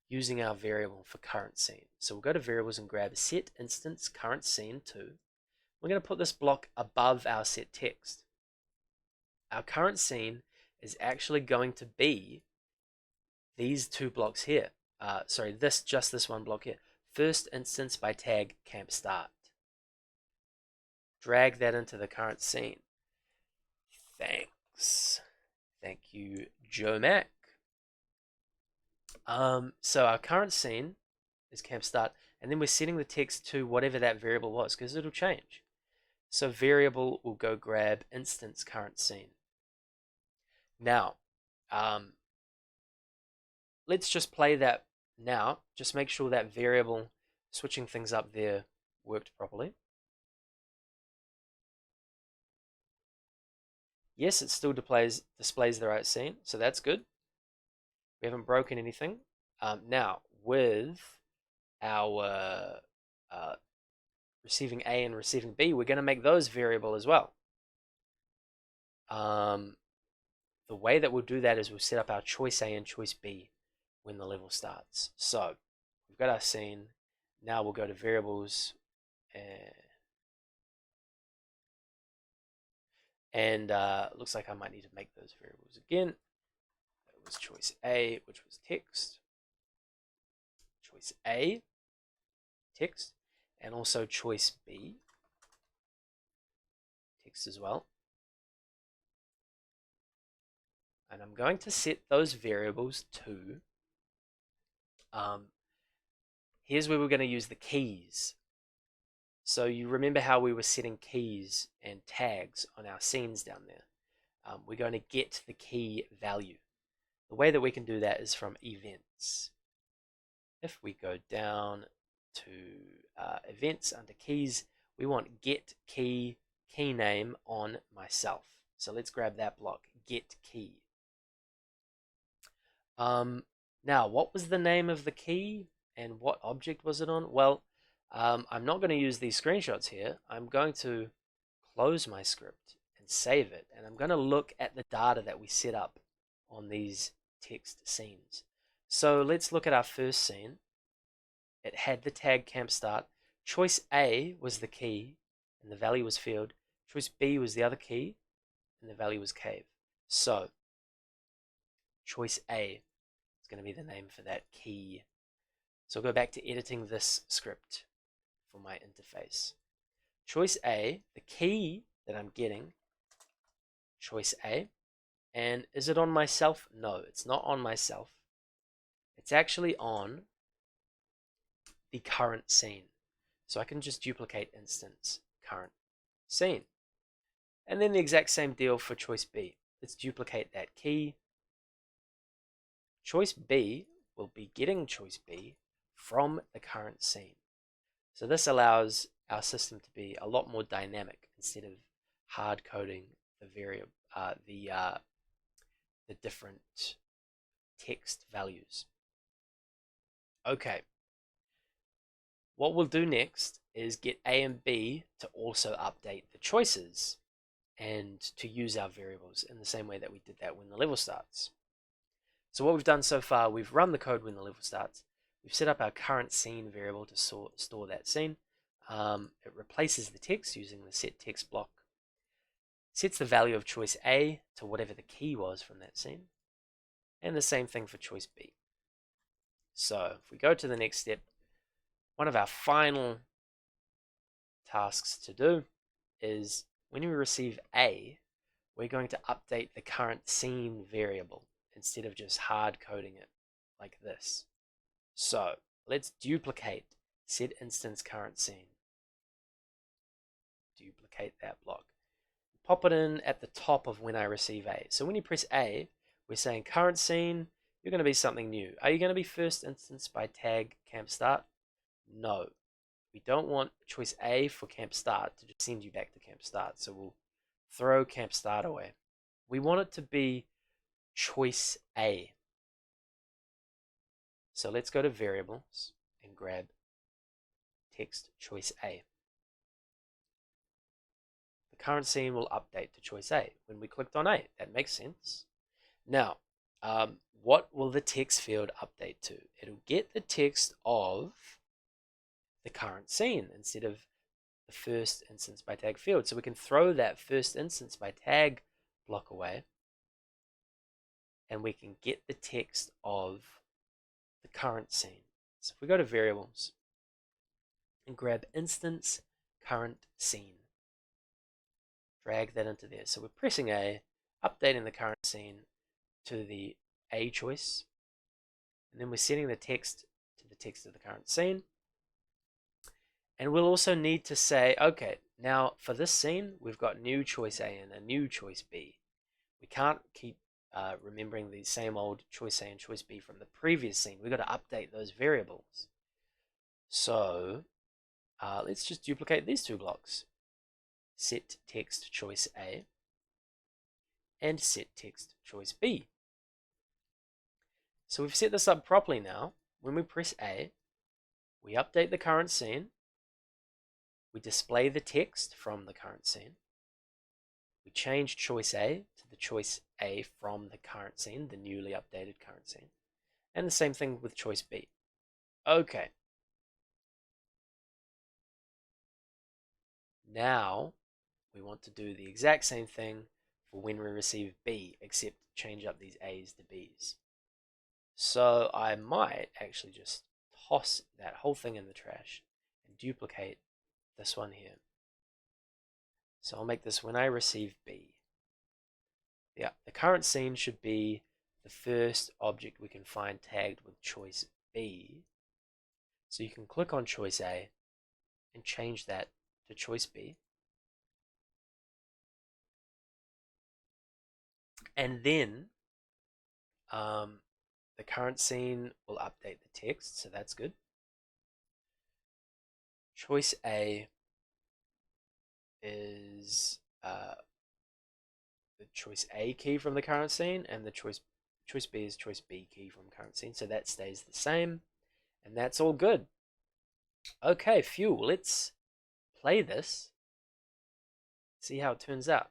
using our variable for current scene. So we'll go to variables and grab set instance current scene 2. We're going to put this block above our set text. Our current scene is actually going to be these two blocks here. Just this one block here. First instance by tag camp start. Drag that into the current scene. Thanks. Thank you, Joe Mac. So our current scene is camp start, and then we're setting the text to whatever that variable was, because it'll change. So variable will go grab instance current scene. Now, let's just play that now. Just make sure that variable, switching things up there, worked properly. Yes, it still displays the right scene, so that's good. We haven't broken anything. Now, with our receiving A and receiving B, we're going to make those variable as well. The way that we'll do that is we'll set up our choice A and choice B when the level starts. So we've got our scene. Now we'll go to variables and looks like I might need to make those variables again. That was choice A, which was text. Choice A, text, and also choice B, text as well. And I'm going to set those variables to, here's where we're going to use the keys. So you remember how we were setting keys and tags on our scenes down there. We're going to get the key value. The way that we can do that is from events. If we go down to events under keys, we want get key name on myself. So let's grab that block, get key. Now, what was the name of the key and what object was it on? Well, I'm not going to use these screenshots here. I'm going to close my script and save it, and I'm going to look at the data that we set up on these text scenes. So let's look at our first scene. It had the tag camp start. Choice A was the key and the value was field. Choice B was the other key and the value was cave. So choice A is going to be the name for that key. So I'll go back to editing this script for my interface. Choice A, the key that I'm getting, choice A. And is it on myself? No, it's not on myself. It's actually on the current scene. So I can just duplicate instance current scene. And then the exact same deal for choice B. Let's duplicate that key. Choice B will be getting choice B from the current scene. So this allows our system to be a lot more dynamic instead of hard coding the variable, the different text values. Okay. What we'll do next is get A and B to also update the choices and to use our variables in the same way that we did that when the level starts. So what we've done so far, we've run the code when the level starts. We've set up our current scene variable to store that scene. It replaces the text using the set text block. Sets the value of choice A to whatever the key was from that scene. And the same thing for choice B. So if we go to the next step, one of our final tasks to do is when we receive A, we're going to update the current scene variable instead of just hard coding it like this. So let's duplicate set instance current scene. Duplicate that block. Pop it in at the top of when I receive A. So when you press A, we're saying current scene, you're going to be something new. Are you going to be first instance by tag camp start? No. We don't want choice A for camp start to just send you back to camp start. So we'll throw camp start away. We want it to be choice A. So let's go to variables and grab text choice A. The current scene will update to choice A when we clicked on A. That makes sense. Now, what will the text field update to? It'll get the text of the current scene instead of the first instance by tag field. So we can throw that first instance by tag block away, and we can get the text of the current scene. So if we go to variables and grab instance current scene, drag that into there. So we're pressing A, updating the current scene to the A choice, and then we're setting the text to the text of the current scene. And we'll also need to say, okay, now for this scene, we've got new choice A and a new choice B. We can't keep remembering the same old choice A and choice B from the previous scene. We've got to update those variables. So let's just duplicate these two blocks. Set text choice A and set text choice B. So we've set this up properly now. When we press A, we update the current scene. We display the text from the current scene. We change choice A to the choice A from the current scene, the newly updated current scene. And the same thing with choice B. Okay. Now we want to do the exact same thing for when we receive B, except change up these A's to B's. So I might actually just toss that whole thing in the trash and duplicate this one here. So I'll make this when I receive B. Yeah, the current scene should be the first object we can find tagged with choice B. So you can click on choice A and change that to choice B. And then the current scene will update the text, so that's good. Choice A is the choice A key from the current scene, and the choice B is choice B key from current scene, so that stays the same, and that's all good. Okay, phew, let's play this, see how it turns out.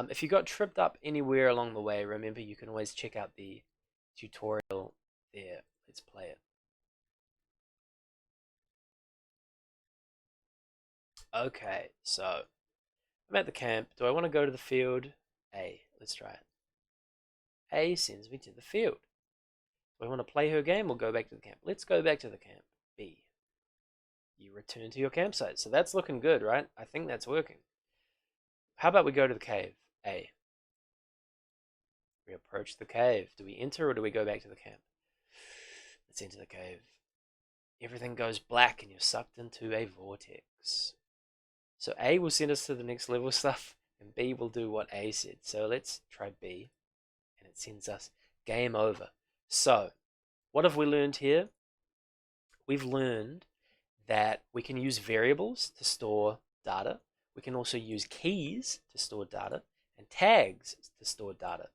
If you got tripped up anywhere along the way, remember you can always check out the tutorial there. Let's play it. Okay, so I'm at the camp. Do I want to go to the field? A. Let's try it. A sends me to the field. Do I want to play her game or go back to the camp? Let's go back to the camp. B. You return to your campsite. So that's looking good, right? I think that's working. How about we go to the cave? A. We approach the cave. Do we enter or do we go back to the camp? Let's enter the cave. Everything goes black and you're sucked into a vortex. So A will send us to the next level stuff, and B will do what A said. So let's try B, and it sends us game over. So what have we learned here? We've learned that we can use variables to store data. We can also use keys to store data and tags to store data.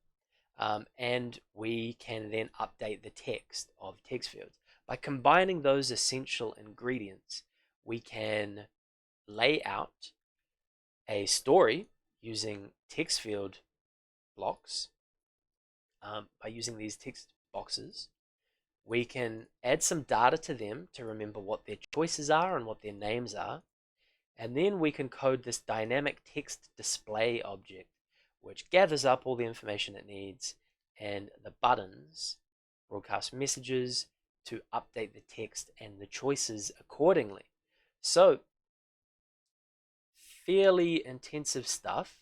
And we can then update the text of text fields. By combining those essential ingredients, we can lay out a story using text field blocks. By using these text boxes, we can add some data to them to remember what their choices are and what their names are. And then we can code this dynamic text display object, which gathers up all the information it needs, and the buttons broadcast messages to update the text and the choices accordingly. So fairly intensive stuff.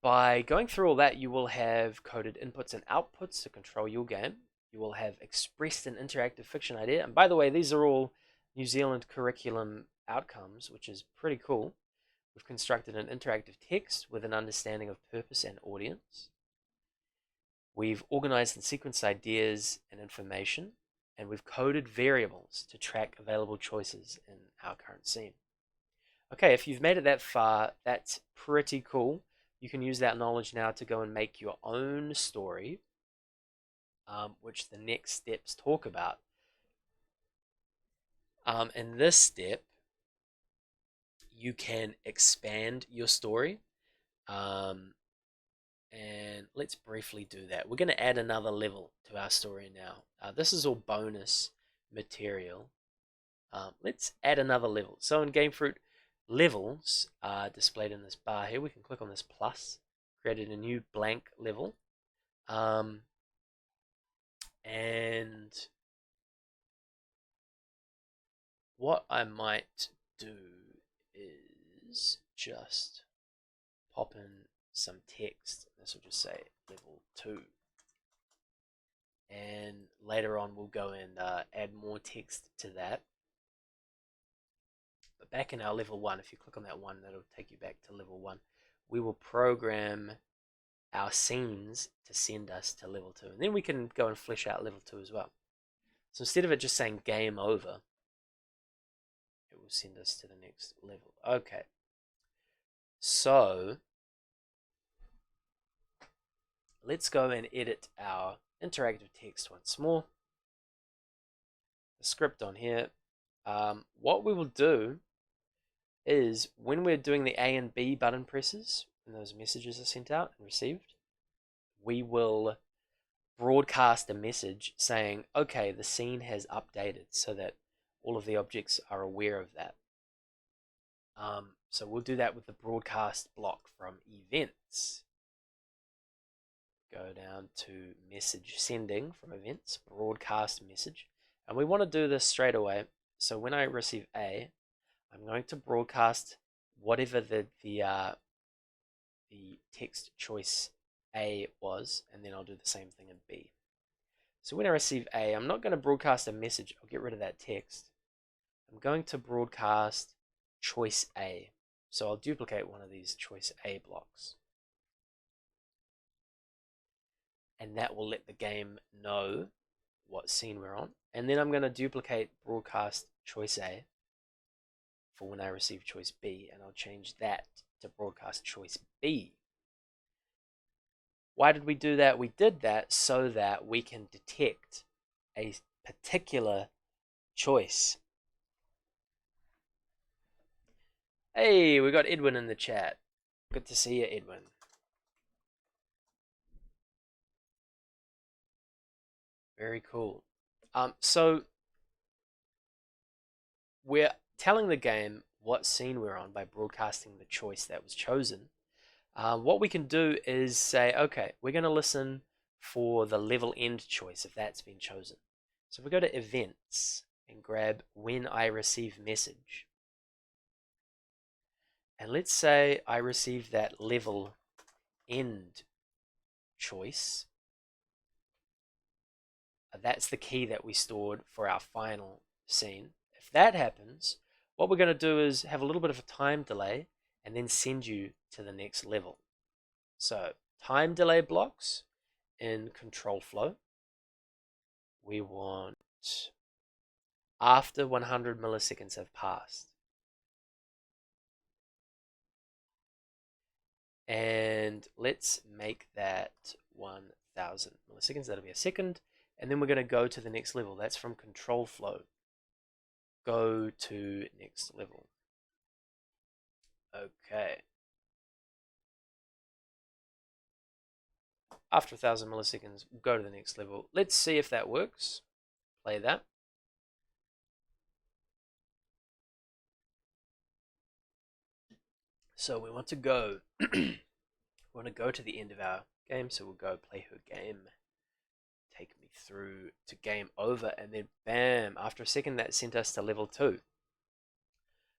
By going through all that, you will have coded inputs and outputs to control your game. You will have expressed an interactive fiction idea. And by the way, these are all New Zealand curriculum outcomes, which is pretty cool. We've constructed an interactive text with an understanding of purpose and audience. We've organized and sequenced ideas and information, and we've coded variables to track available choices in our current scene. Okay, if you've made it that far, that's pretty cool. You can use that knowledge now to go and make your own story, which the next steps talk about. In this step, you can expand your story. And let's briefly do that. We're going to add another level to our story now. This is all bonus material. Let's add another level. So in Gamefroot, levels are displayed in this bar here. We can click on this plus, created a new blank level. And what I might do is just pop in some text. This will just say level 2. And later on we'll go and add more text to that. But back in our level 1, if you click on that one, that'll take you back to level 1. We will program our scenes to send us to level 2. And then we can go and flesh out level 2 as well. So instead of it just saying game over, it will send us to the next level. Okay. So let's go and edit our interactive text once more. The script on here. What we will do is when we're doing the A and B button presses, and those messages are sent out and received, we will broadcast a message saying, okay, the scene has updated, so that all of the objects are aware of that. So we'll do that with the broadcast block from events. Go down to message sending from events, broadcast message. And we want to do this straight away. So when I receive A, I'm going to broadcast whatever the text choice A was, and then I'll do the same thing in B. So when I receive A, I'm not going to broadcast a message. I'll get rid of that text. I'm going to broadcast choice A. So I'll duplicate one of these choice A blocks. And that will let the game know what scene we're on. And then I'm going to duplicate broadcast choice A for when I receive choice B, and I'll change that to broadcast choice B. Why did we do that? We did that so that we can detect a particular choice. Hey, we got Edwin in the chat. Good to see you, Edwin. Very cool. So we're telling the game what scene we're on by broadcasting the choice that was chosen. What we can do is say, okay, we're going to listen for the level end choice if that's been chosen. So if we go to events and grab when I receive message, and let's say I receive that level end choice. That's the key that we stored for our final scene. If that happens, what we're going to do is have a little bit of a time delay and then send you to the next level. So time delay blocks in control flow. We want after 100 milliseconds have passed. And let's make that 1000 milliseconds. That'll be a second. And then we're going to go to the next level. That's from control flow. Go to next level. Okay. After 1000 milliseconds, we'll go to the next level. Let's see if that works. Play that. So we want to go. We want to go to the end of our game. So we'll go play her game. Take me through to game over, and then bam, after a second that sent us to level 2.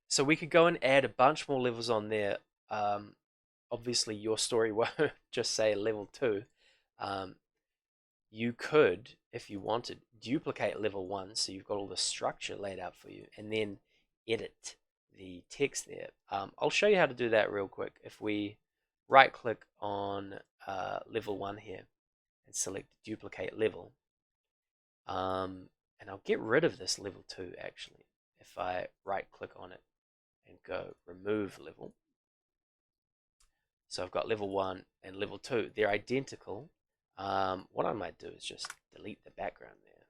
So we could go and add a bunch more levels on there. Obviously your story won't just say level 2. You could, if you wanted, duplicate level 1 so you've got all the structure laid out for you, and then edit the text there. I'll show you how to do that real quick. If we right click on level 1 here and select duplicate level, and I'll get rid of this level 2 actually if I right click on it and go remove level. So I've got level 1 and level 2. They're identical. What I might do is just delete the background there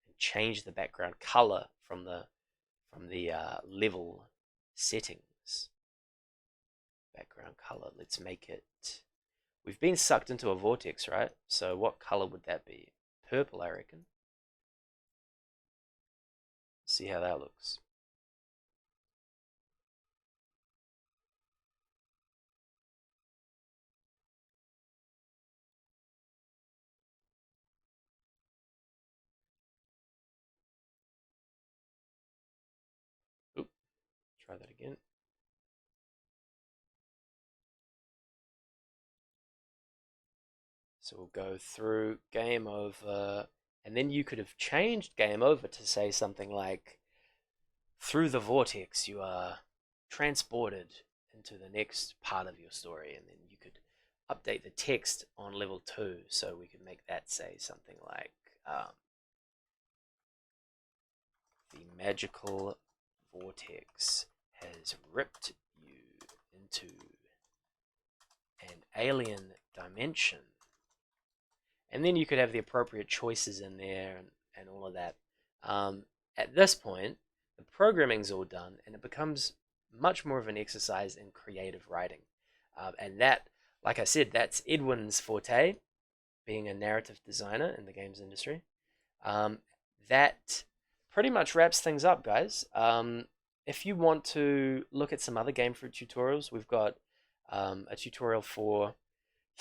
and change the background color from the level settings. vortex. Background color, let's make it, we've been sucked into a vortex, right? So what color would that be? Purple, I reckon. See how that looks. Oop, try that again. So we'll go through game over, and then you could have changed game over to say something like, through the vortex, you are transported into the next part of your story, and then you could update the text on level 2, so we could make that say something like, the magical vortex has ripped you into an alien dimension. And then you could have the appropriate choices in there and all of that. At this point, the programming's all done, and it becomes much more of an exercise in creative writing. And that, like I said, that's Edwin's forte, being a narrative designer in the games industry. That pretty much wraps things up, guys. If you want to look at some other Gamefroot tutorials, we've got a tutorial for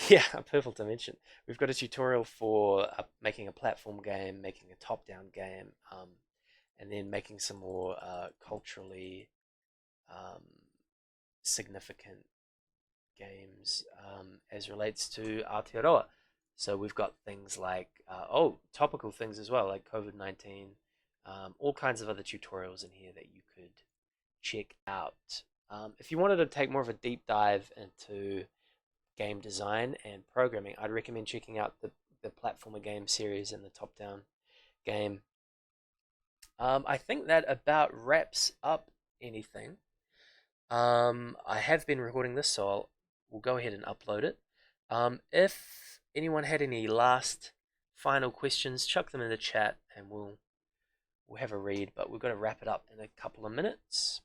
yeah, a purple dimension. We've got a tutorial for making a platform game, making a top-down game, and then making some more culturally um, significant games as relates to Aotearoa. So we've got things like, topical things as well, like COVID-19, all kinds of other tutorials in here that you could check out. If you wanted to take more of a deep dive into game design and programming, I'd recommend checking out the platformer game series and the top-down game. I think that about wraps up anything. I have been recording this, so we'll go ahead and upload it. If anyone had any last final questions, chuck them in the chat and we'll have a read, but we're going to wrap it up in a couple of minutes.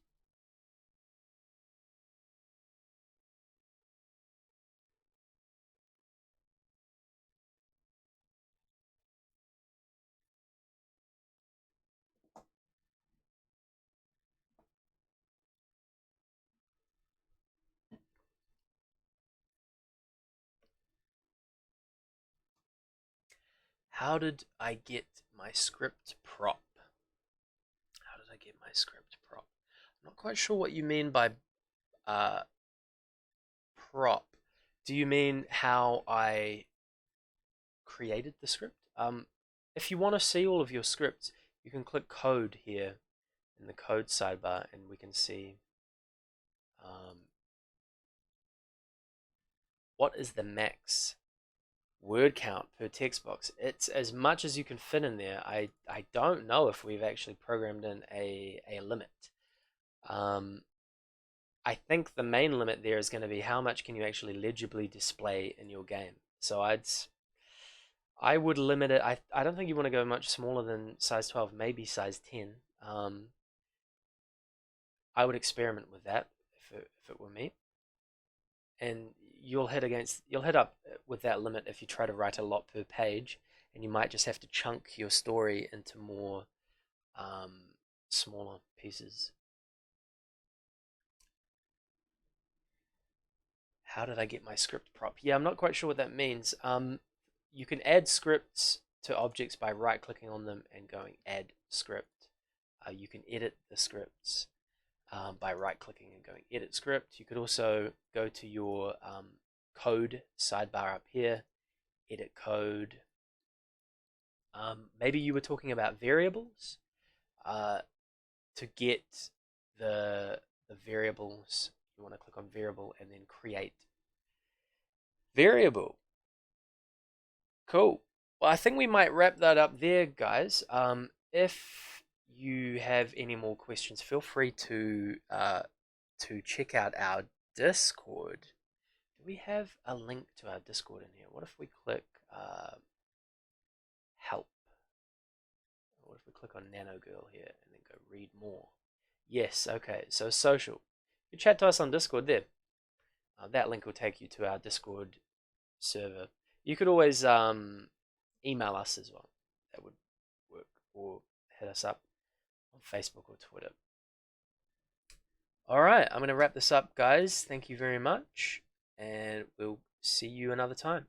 How did I get my script prop? How did I get my script prop? I'm not quite sure what you mean by uh, prop. Do you mean how I created the script? If you want to see all of your scripts, you can click code here in the code sidebar, and we can see what is the max word count per text box. It's as much as you can fit in there. I don't know if we've actually programmed in a limit. I think the main limit there is going to be how much can you actually legibly display in your game. So I would limit it. I don't think you want to go much smaller than size 12, maybe size 10. I would experiment with that if it were me. And you'll hit up with that limit if you try to write a lot per page, and you might just have to chunk your story into more smaller pieces. How did I get my script prop? Yeah, I'm not quite sure what that means. You can add scripts to objects by right-clicking on them and going Add Script. You can edit the scripts by right-clicking and going Edit Script. You could also go to your code sidebar up here, Edit Code. Maybe you were talking about variables. To get the variables, you want to click on Variable and then Create Variable. Cool. Well, I think we might wrap that up there, guys. If you have any more questions, feel free to check out our Discord. Do we have a link to our Discord in here? What if we click Help? What if we click on Nano Girl here and then go Read More? Yes. Okay. So social. You chat to us on Discord there. That link will take you to our Discord server. You could always email us as well. That would work. Or hit us up on Facebook or Twitter. Alright, I'm going to wrap this up, guys. Thank you very much. And we'll see you another time.